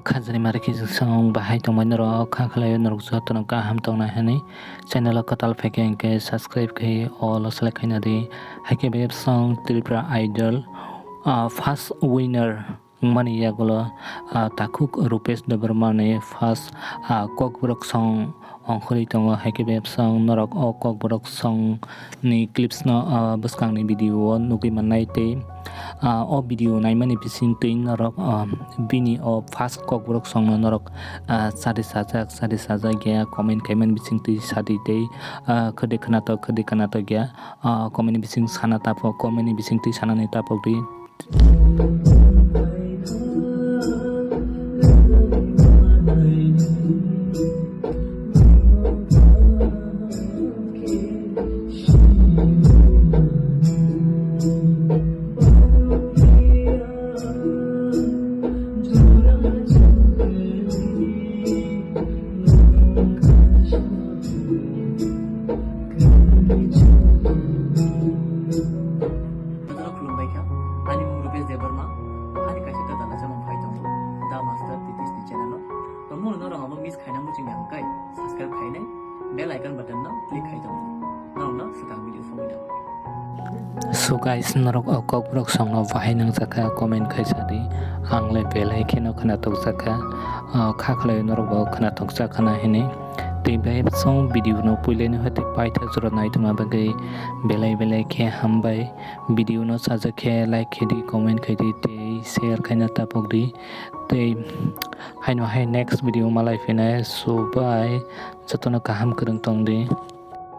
khajani mariki song bahai tong man ro kha khlai norok so to ka ham tong na hani channel ko tal pheke ke subscribe ke all select khaina di hake be song Tripura idol first winner mani yagulo takuk Rupesh Debbarma ne first kokborok song ongkhori tongo hake be song norok o kokborok song ni clips no buskang ni video nugi manai te o video naimani bising tuin norok bini o first kokborok song no norok sadi sajak gya comment kaiman bising tui sadi te khode khanato gya comment bising sana tapo comment bising tui sana ni tapo di Rupesh Debbarma, hari kasih kita dalam zaman fighter, dah master titis di channel. Kamu orang apa miss kainan mucing yang kai, subscribe kainan, bell icon button na klik kainan. Nah, sekarang video semua dah. So guys, norok kokborok song no bahai nang jaka comment khaisadi angle bell icon no khanatok jaka kha khlai norok bo khanatok jaka na hene tei song video no puile no hate paitha jora nai tuma bagai belai khe hambai video no saja khe like khedi comment khedi tei share khaina tapok di tei haino hai next video malai fene so bye jotona kaham kurung tong di